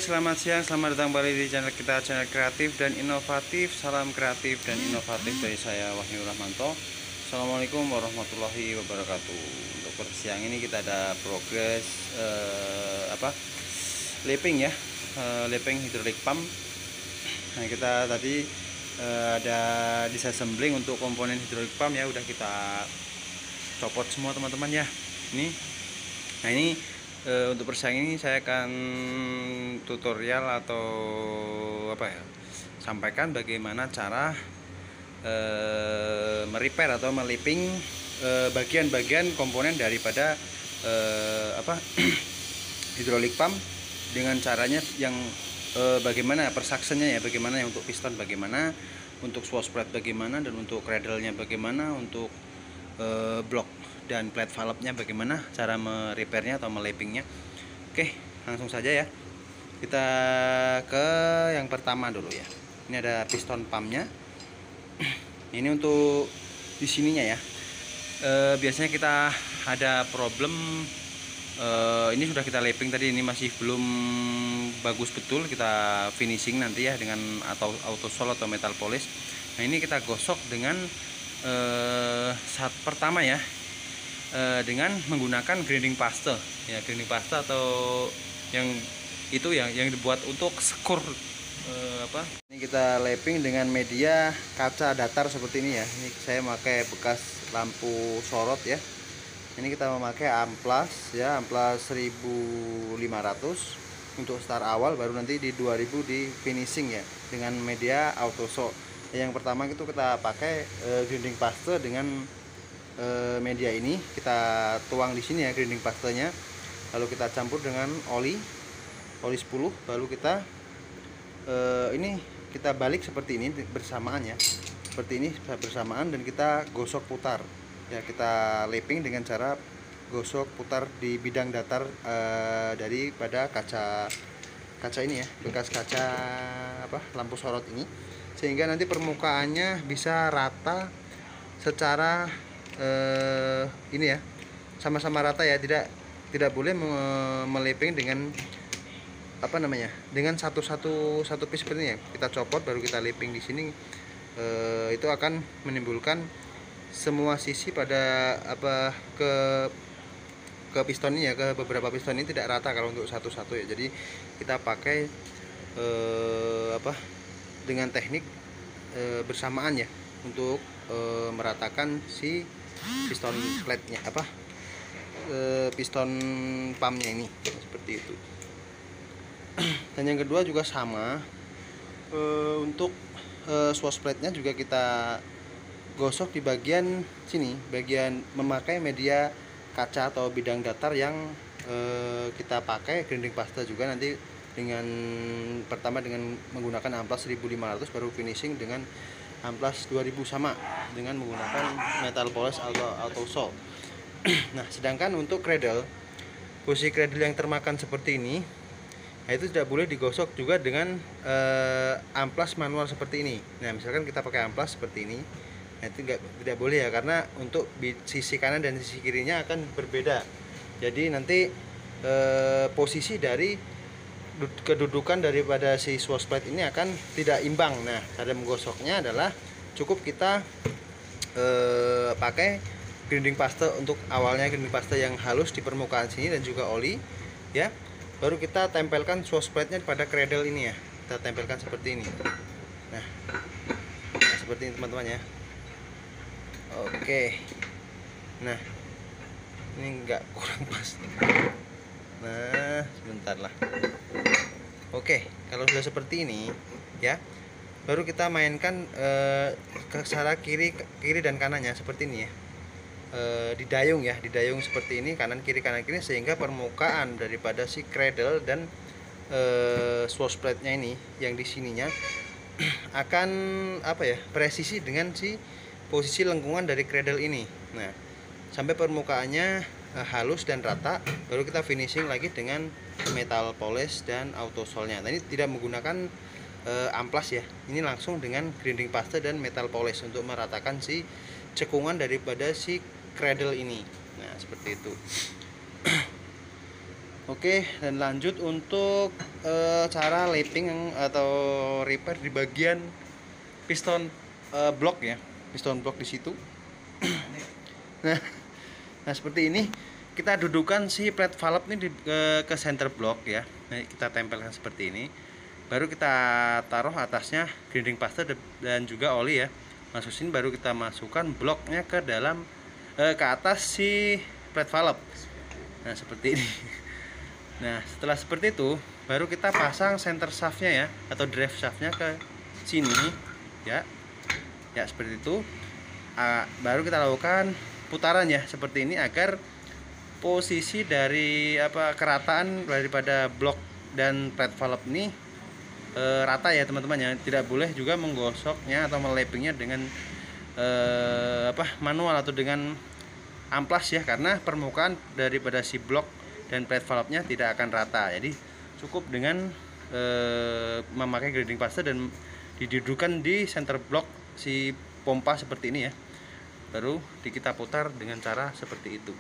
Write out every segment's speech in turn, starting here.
selamat siang, selamat datang kembali di channel kita, channel kreatif dan inovatif. Salam kreatif dan inovatif dari saya, Wahyu Rahmanto. Assalamualaikum warahmatullahi wabarakatuh. Untuk siang ini kita ada progres lapping ya, lapping hidrolik pump. Nah, kita tadi ada disassembling untuk komponen hidrolik pump ya, udah kita copot semua teman-teman ya. Ini untuk persiang ini saya akan tutorial atau sampaikan bagaimana cara merepair atau meliping bagian-bagian komponen daripada hidrolik pump dengan caranya yang bagaimana persaksennya ya, bagaimana untuk piston bagaimana, untuk sway spread bagaimana, dan untuk cradle-nya bagaimana, untuk blok dan plate valve-nya bagaimana cara merepairnya atau melapingnya. Oke, langsung saja ya. Kita ke yang pertama dulu ya. Ini ada piston pumpnya. Ini untuk di sininya ya. Biasanya kita ada problem. Ini sudah kita lapping tadi, ini masih belum bagus betul. Kita finishing nanti ya dengan atau autosol atau metal polish. Nah, ini kita gosok dengan saat pertama ya, dengan menggunakan grinding paste ya, grinding paste atau yang itu yang dibuat untuk skur Ini kita lapping dengan media kaca datar seperti ini ya. Ini saya pakai bekas lampu sorot ya. Ini kita memakai amplas ya, amplas 1500 untuk start awal, baru nanti di 2000 di finishing ya dengan media autosol. Yang pertama itu kita pakai grinding paste dengan media ini, kita tuang di sini ya grinding pastenya, lalu kita campur dengan oli 10, lalu kita ini kita balik seperti ini bersamaan ya, seperti ini bersamaan, dan kita gosok putar ya. Kita lapping dengan cara gosok putar di bidang datar daripada kaca ini ya, bekas kaca lampu sorot ini, sehingga nanti permukaannya bisa rata secara ini ya, sama-sama rata ya. Tidak boleh melapping dengan dengan satu piece seperti ini ya. Kita copot baru kita lapping di sini. Itu akan menimbulkan semua sisi pada ke piston ini ya, ke beberapa piston ini tidak rata kalau untuk satu-satu ya. Jadi kita pakai dengan teknik bersamaan ya, untuk meratakan si piston plate-nya piston pumpnya ini seperti itu. Dan yang kedua juga sama, untuk sway plate-nya juga kita gosok di bagian sini, bagian memakai media kaca atau bidang datar yang kita pakai grinding paste juga nanti, dengan pertama dengan menggunakan amplas 1500, baru finishing dengan amplas 2000 sama dengan menggunakan metal polish atau autosol. Nah, sedangkan untuk cradle, posisi cradle yang termakan seperti ini, nah itu tidak boleh digosok juga dengan amplas manual seperti ini. Nah, misalkan kita pakai amplas seperti ini, nah itu tidak boleh ya, karena untuk sisi kanan dan sisi kirinya akan berbeda. Jadi nanti posisi dari kedudukan daripada si sway plate ini akan tidak imbang. Nah, cara menggosoknya adalah cukup kita pakai grinding paste untuk awalnya, grinding paste yang halus di permukaan sini dan juga oli ya. Baru kita tempelkan sway plate-nya pada cradle ini ya. Kita tempelkan seperti ini. Nah seperti ini teman-teman ya. Oke. Nah, ini enggak kurang pas. Nah, sebentar lah. Oke, kalau sudah seperti ini ya, baru kita mainkan ke arah kiri dan kanannya seperti ini ya. Didayung ya, didayung seperti ini, kanan kiri sehingga permukaan daripada si cradle dan sway plate-nya ini yang di sininya akan presisi dengan si posisi lengkungan dari cradle ini. Nah, sampai permukaannya halus dan rata, baru kita finishing lagi dengan metal polish dan autosolnya. Nah, ini tidak menggunakan amplas ya, ini langsung dengan grinding paste dan metal polish untuk meratakan si cekungan daripada si cradle ini. Nah, seperti itu. Oke, dan lanjut untuk cara lapping atau repair di bagian piston blok ya, piston blok di situ. Nah, nah seperti ini kita dudukan si plate valve ini ke center block ya. Nah, kita tempelkan seperti ini. Baru kita taruh atasnya grinding pasta dan juga oli ya. Masukin, baru kita masukkan bloknya ke dalam ke atas si plate valve. Nah, seperti ini. Nah, setelah seperti itu, baru kita pasang center shaftnya ya, atau drive shaftnya ke sini ya. Ya, seperti itu. Baru kita lakukan putaran ya, seperti ini, agar posisi dari kerataan daripada blok dan plate valve ini rata ya teman-teman ya. Tidak boleh juga menggosoknya atau melappingnya dengan manual atau dengan amplas ya, karena permukaan daripada si blok dan plate valve-nya tidak akan rata. Jadi cukup dengan memakai grinding pasta dan didudukan di center block si pompa seperti ini ya. Baru kita putar dengan cara seperti itu.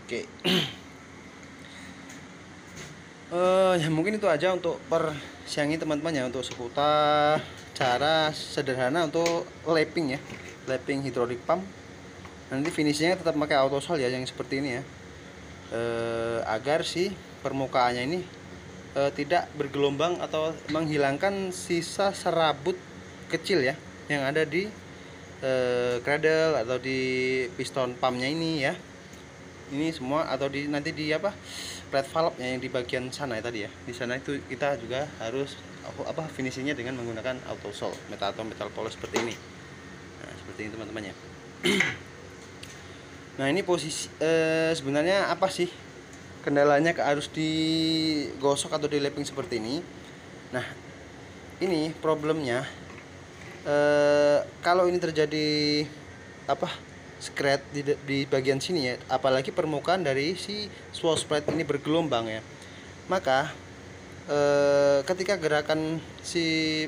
Oke. Ya mungkin itu aja untuk per siang ini teman-teman ya, untuk seputar cara sederhana untuk lapping ya, lapping hidrolik pump. Nanti finishnya tetap pakai autosol ya, yang seperti ini ya. Agar si permukaannya ini tidak bergelombang atau menghilangkan sisa serabut kecil ya yang ada di cradle atau di piston pumpnya ini ya. Ini semua, atau nanti di plate valve-nya yang di bagian sana ya tadi ya. Di sana itu kita juga harus finishingnya dengan menggunakan autosol atau metal polish seperti ini. Nah, seperti ini teman-teman ya. Nah, ini posisi sebenarnya apa sih kendalanya harus digosok atau di lapping seperti ini. Nah, ini problemnya kalau ini terjadi scratch di bagian sini ya, apalagi permukaan dari si swatch plate ini bergelombang ya, maka ketika gerakan si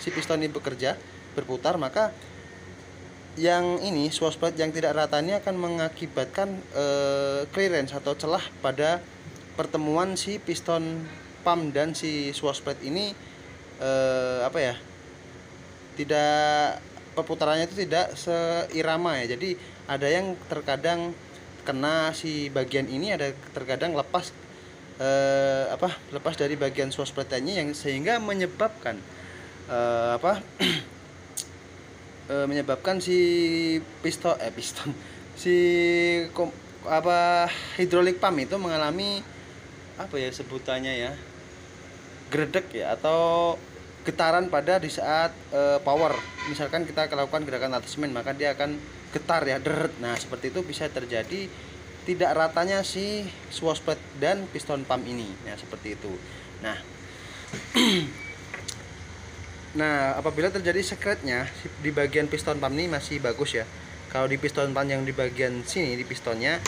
si piston ini berputar, maka yang ini swatch plate yang tidak rata ini akan mengakibatkan clearance atau celah pada pertemuan si piston pump dan si swatch plate ini, tidak, perputarannya itu tidak seirama ya. Jadi ada yang terkadang kena si bagian ini, ada terkadang lepas lepas dari bagian swatch plate-nya, yang sehingga menyebabkan menyebabkan si piston si hidrolik pump itu mengalami sebutannya ya, gredek ya, atau getaran pada di saat power. Misalkan kita lakukan gerakan attachment, maka dia akan getar ya, deret. Nah, seperti itu bisa terjadi tidak ratanya si swatch plate dan piston pump ini. Nah, seperti itu. Nah, apabila terjadi scratch-nya di bagian piston pump ini masih bagus ya. Kalau di piston pump yang di bagian sini di pistonnya,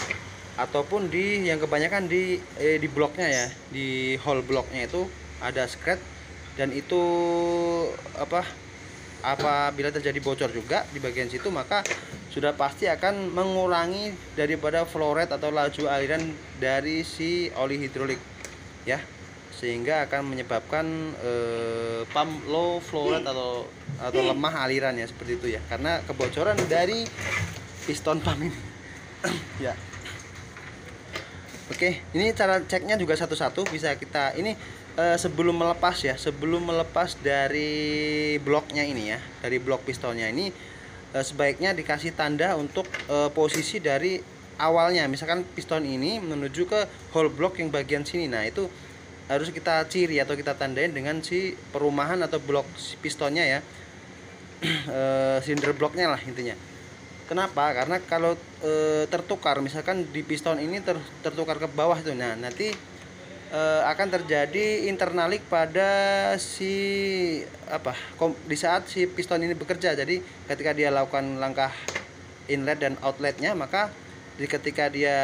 ataupun di yang kebanyakan di bloknya ya, di hole bloknya itu ada scratch, dan itu apabila terjadi bocor juga di bagian situ, maka sudah pasti akan mengurangi daripada flow rate atau laju aliran dari si oli hidrolik ya, sehingga akan menyebabkan pump low flow rate atau lemah alirannya seperti itu ya, karena kebocoran dari piston pump ini. Ya. Oke, ini cara ceknya juga satu-satu bisa kita ini sebelum melepas dari bloknya ini ya, dari blok pistonnya ini, sebaiknya dikasih tanda untuk posisi dari awalnya. Misalkan piston ini menuju ke hole block yang bagian sini, nah itu harus kita ciri atau kita tandain dengan si perumahan atau blok si pistonnya ya, cylinder blocknya lah intinya. Kenapa? Karena kalau tertukar, misalkan di piston ini tertukar ke bawah itu, nah nanti akan terjadi internalik pada si di saat si piston ini bekerja. Jadi ketika dia lakukan langkah inlet dan outletnya, maka ketika dia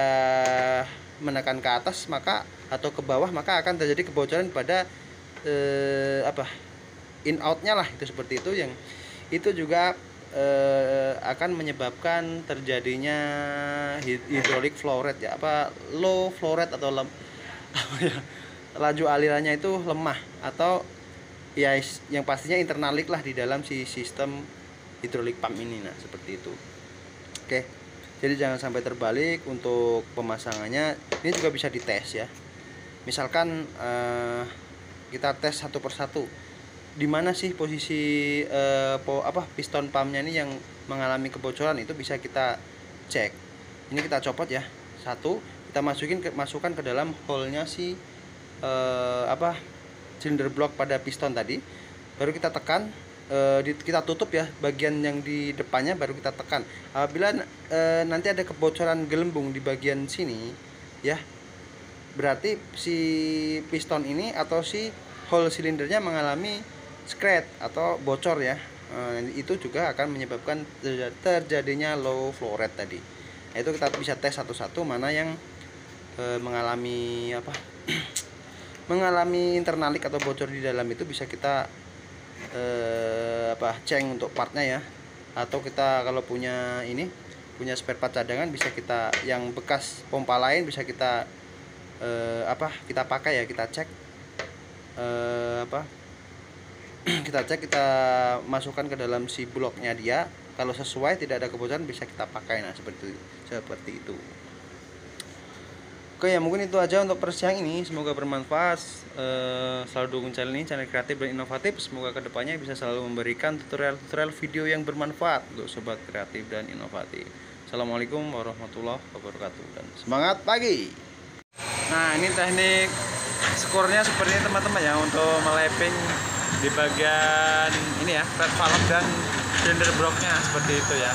menekan ke atas maka atau ke bawah, maka akan terjadi kebocoran pada in outnya lah, itu seperti itu, yang itu juga akan menyebabkan terjadinya hydraulic flow rate ya, low flow rate atau laju alirannya itu lemah, atau ya yang pastinya internal leak lah di dalam si sistem hidrolik pump ini. Nah seperti itu. Oke, jadi jangan sampai terbalik untuk pemasangannya. Ini juga bisa dites ya. Misalkan kita tes satu persatu, di mana sih posisi piston pumpnya ini yang mengalami kebocoran, itu bisa kita cek. Ini kita copot ya, satu kita masukkan ke dalam hole-nya si silinder block pada piston tadi, baru kita tekan, kita tutup ya bagian yang di depannya, baru kita tekan. Apabila nanti ada kebocoran gelembung di bagian sini ya, berarti si piston ini atau si hole silindernya mengalami scratch atau bocor ya. Itu juga akan menyebabkan terjadinya low flow rate tadi. Itu kita bisa tes satu-satu mana yang mengalami mengalami internal leak atau bocor di dalam. Itu bisa kita cek untuk partnya ya, atau kita kalau punya spare part cadangan, bisa kita yang bekas pompa lain bisa kita kita pakai ya, kita cek kita masukkan ke dalam si bloknya dia. Kalau sesuai, tidak ada kebocoran, bisa kita pakai. Nah seperti itu. Oke ya, mungkin itu aja untuk persiang ini. Semoga bermanfaat. Selalu dukung channel ini, channel kreatif dan inovatif. Semoga kedepannya bisa selalu memberikan tutorial video yang bermanfaat untuk sobat kreatif dan inovatif. Assalamualaikum warahmatullahi wabarakatuh, dan semangat pagi. Nah, ini teknik skornya seperti ini teman-teman ya, untuk meleping di bagian ini ya, red valve dan silinder blocknya seperti itu ya.